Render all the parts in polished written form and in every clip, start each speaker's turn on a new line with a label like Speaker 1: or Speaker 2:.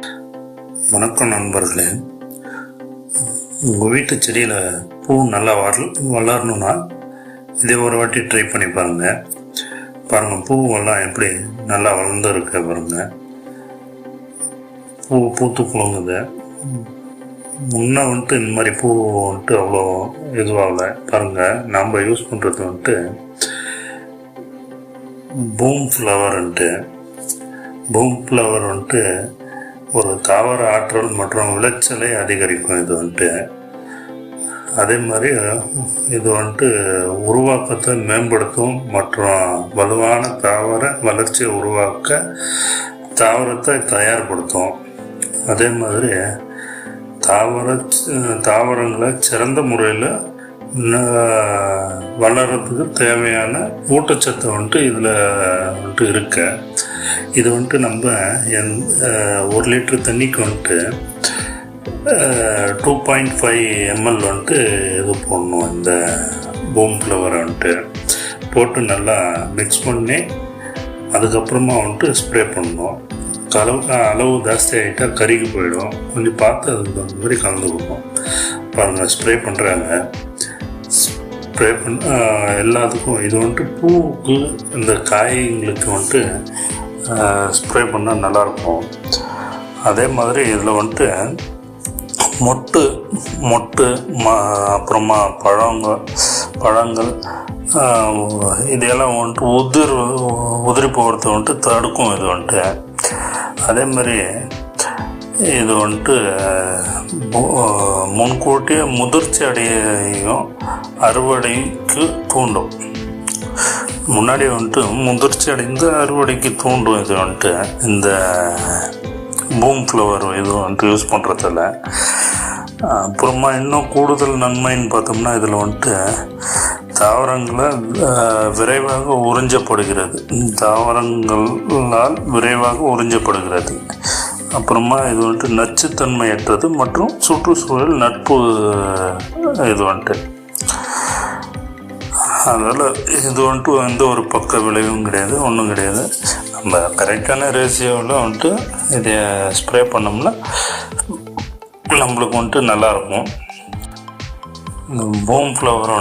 Speaker 1: வணக்கம் நண்பர்களே. உங்கள் வீட்டு செடியில் பூ நல்லா வளரணுன்னா இதே ஒரு வாட்டி ட்ரை பண்ணி பாருங்கள் பூவெல்லாம் எப்படி நல்லா வளர்ந்துருக்கு பாருங்கள். பூ பூத்து குலுங்குது. முன்னே இந்த மாதிரி பூ அவ்வளோ இதுவாகல பாருங்கள். நம்ம யூஸ் பண்ணுறது பூம் ஃப்ளவர் ஒரு தாவர ஆற்றல் மற்றும் விளைச்சலை அதிகரிக்கும். இது அதே மாதிரி இது உருவாக்கத்தை மேம்படுத்தும் மற்றும் வலுவான தாவர வளர்ச்சியை உருவாக்க தாவரத்தை தயார்படுத்தும். அதே மாதிரி தாவரங்களை சிறந்த முறையில் வளர்கிறதுக்கு தேவையான ஊட்டச்சத்து இதில் இருக்கு. இது நம்ம 1 லிட்டர் தண்ணிக்கு 2.5 ml இது போடணும். இந்த பூம் ஃப்ளவரை போட்டு நல்லா மிக்ஸ் பண்ணி அதுக்கப்புறமா ஸ்ப்ரே பண்ணணும். அளவு ஜாஸ்தி ஆகிட்டா கருகி போயிடும். கொஞ்சம் பார்த்து அதுக்கு தகுந்த மாதிரி கலந்துக்கணும். பாருங்கள், ஸ்ப்ரே பண்ணுறாங்க. ஸ்ப்ரே எல்லாத்துக்கும் இது பூவுக்கு இந்த காய்களுக்கு ஸ்ப்ரே பண்ணால் நல்லாயிருக்கும். அதே மாதிரி இதில் மொட்டு அப்புறமா பழங்கள் இதெல்லாம் உதிரி போகிறது தடுக்கும். இது அதே மாதிரி இது முன்கூட்டிய முதிர்ச்சி அடையும் அறுவடைக்கு தூண்டும். முன்னாடி முதிர்ச்சி அடைந்து அறுவடைக்கு தூண்டும். இது இந்த பூம் ஃப்ளவர் இது யூஸ் பண்ணுறதில்ல. அப்புறமா இன்னும் கூடுதல் நன்மைன்னு பார்த்தோம்னா இதில் தாவரங்களை விரைவாக உறிஞ்சப்படுகிறது. தாவரங்களால் விரைவாக உறிஞ்சப்படுகிறது. அப்புறமா இது நச்சுத்தன்மையற்றது மற்றும் சுற்றுச்சூழல் நட்பு. இது அதனால் இது எந்த ஒரு பக்க விளைவும் கிடையாது, ஒன்றும் கிடையாது. நம்ம கரெக்டான ரேஷியோவில் இதை ஸ்ப்ரே பண்ணோம்னா நம்மளுக்கு நல்லாயிருக்கும். இந்த பூம் ஃப்ளவர்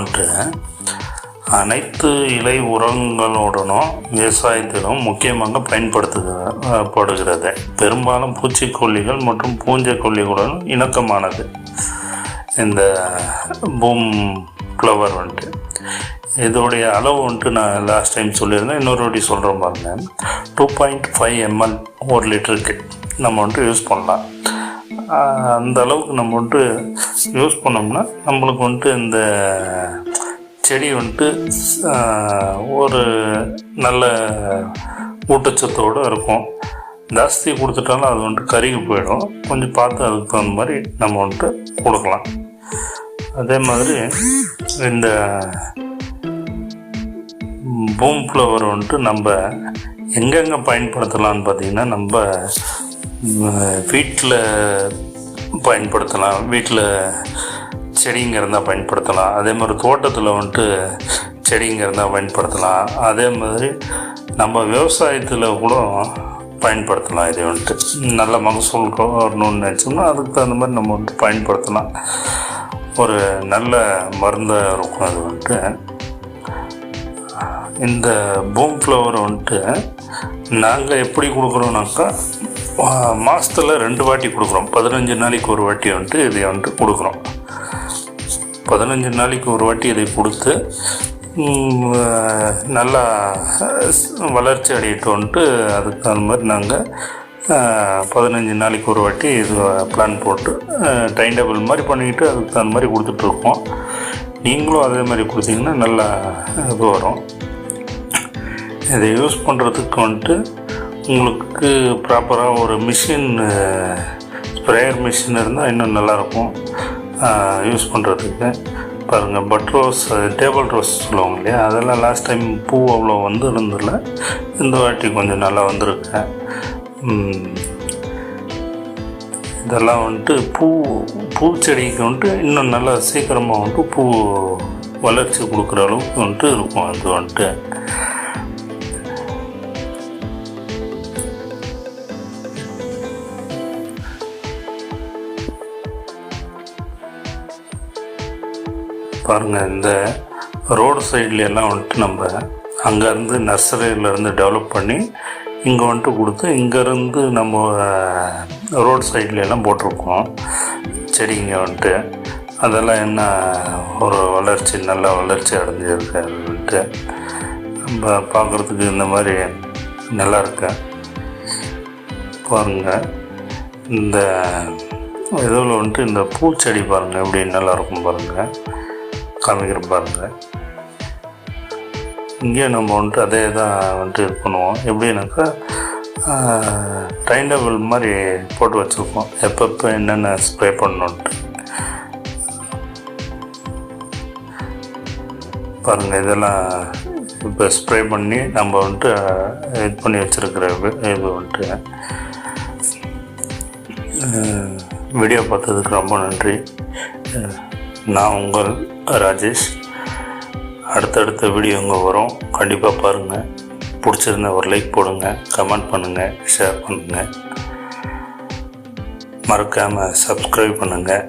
Speaker 1: அனைத்து இலை உரங்களுடனும் விவசாயத்திலும் முக்கியமாக பயன்படுத்தப்படுகிறது. பெரும்பாலும் பூச்சிக்கொல்லிகள் மற்றும் பூஞ்சைக்கொல்லிகளுடன் இணக்கமானது. இந்த பூம் ஃப்ளவர் இதோடைய அளவு நான் லாஸ்ட் டைம் சொல்லியிருந்தேன், இன்னொரு வாட்டி சொல்கிறேன் பாருங்க. 2.5 ml 1 லிட்டருக்கு நம்ம யூஸ் பண்ணலாம். அந்த அளவுக்கு நம்ம யூஸ் பண்ணோம்னா நம்மளுக்கு இந்த செடி ஒரு நல்ல ஊட்டச்சத்தோடு இருக்கும். ஜாஸ்தி கொடுத்துட்டாலும் அது கருகி போயிடும். கொஞ்சம் பார்த்து அதுக்கு தகுந்த மாதிரி நம்ம கொடுக்கலாம். அதே மாதிரி இந்த பூம் ஃப்ளவர் நம்ம எங்கெங்கே பயன்படுத்தலாம்னு பார்த்திங்கன்னா, நம்ம வீட்டில் பயன்படுத்தலாம். வீட்டில் செடிங்க இருந்தால் பயன்படுத்தலாம். அதே மாதிரி தோட்டத்தில் செடிங்க இருந்தால் பயன்படுத்தலாம். அதே மாதிரி நம்ம விவசாயத்தில் கூட பயன்படுத்தலாம். இது நல்ல மகசூல் வரணும்னு நினச்சோம்னா அதுக்கு தகுந்த மாதிரி நம்ம பயன்படுத்தலாம். ஒரு நல்ல மருந்தாக இருக்கும். அது இந்த பூம் ஃப்ளவர் நாங்கள் எப்படி கொடுக்குறோம்னாக்கா மாதத்தில் 2 வாட்டி கொடுக்குறோம். 15 நாளைக்கு ஒரு வாட்டி இதை கொடுக்குறோம். 15 நாளைக்கு ஒரு வாட்டி இதை கொடுத்து நல்லா வளர்ச்சி அடையிட்டு அதுக்கு தகுந்த மாதிரி நாங்கள் 15 நாளைக்கு ஒரு வாட்டி இது பிளான் போட்டு டைம் டேபிள் மாதிரி பண்ணிக்கிட்டு அதுக்கு தகுந்த மாதிரி கொடுத்துட்ருக்கோம். நீங்களும் அதே மாதிரி கொடுத்தீங்கன்னா நல்லா இது வரும். இதை யூஸ் பண்ணுறதுக்கு உங்களுக்கு ப்ராப்பராக ஒரு மிஷின், ஸ்ப்ரேயர் மிஷின் இருந்தால் இன்னும் நல்லாயிருக்கும் யூஸ் பண்ணுறதுக்கு. பாருங்கள், பட் ரோஸ், டேபிள் ரோஸ் சொல்லுவாங்க இல்லையா, அதெல்லாம் லாஸ்ட் டைம் பூ அவ்வளோ இருந்ததில்ல. இந்த வாட்டி கொஞ்சம் நல்லா வந்திருக்கு. இதெல்லாம் பூச்செடிக்கு இன்னும் நல்லா சீக்கிரமாக பூ வளர்ச்சி கொடுக்குற அளவுக்கு இருக்கும். அது பாருங்கள், இந்த ரோடு சைட்லாம் வந்துட்டு நம்ம அங்கேருந்து நர்சரியிலேருந்து டெவலப் பண்ணி இங்கே வந்துட்டு கொடுத்து இங்கேருந்து நம்ம ரோடு சைட்லாம் போட்டிருக்கோம் செடிங்க வந்துட்டு. அதெல்லாம் என்ன ஒரு வளர்ச்சி, நல்ல வளர்ச்சி அடைஞ்சிருக்கு. அது வந்துட்டு நம்ம பார்க்குறதுக்கு இந்த மாதிரி நல்லா இருக்கு. பாருங்கள், இந்த இதில் வந்துட்டு இந்த பூச்செடி பாருங்கள் எப்படி நல்லாயிருக்கும் பாருங்கள், காமிக்கிற பாருங்கள். இங்கே நம்ம வந்துட்டு அதே தான் வந்துட்டு இது பண்ணுவோம். எப்படின்னாக்கா டைம் டேபிள் மாதிரி போட்டு வச்சுருக்கோம், எப்பப்போ என்னென்ன ஸ்ப்ரே பண்ணணுன்ட்டு. பாருங்கள், இதெல்லாம் இப்போ ஸ்ப்ரே பண்ணி நம்ம வந்துட்டு இது பண்ணி வச்சுருக்கிற இது வந்துட்டு. வீடியோ பார்த்ததுக்கு ரொம்ப நன்றி. நான் உங்கள் ராஜேஷ். அடுத்தடுத்த வீடியோங்க வரும், கண்டிப்பாக பாருங்கள். பிடிச்சிருந்தா ஒரு லைக் போடுங்க, கமெண்ட் பண்ணுங்கள், ஷேர் பண்ணுங்கள், மறக்காமல் சப்ஸ்கிரைப் பண்ணுங்கள்.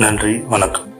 Speaker 1: நன்றி, வணக்கம்.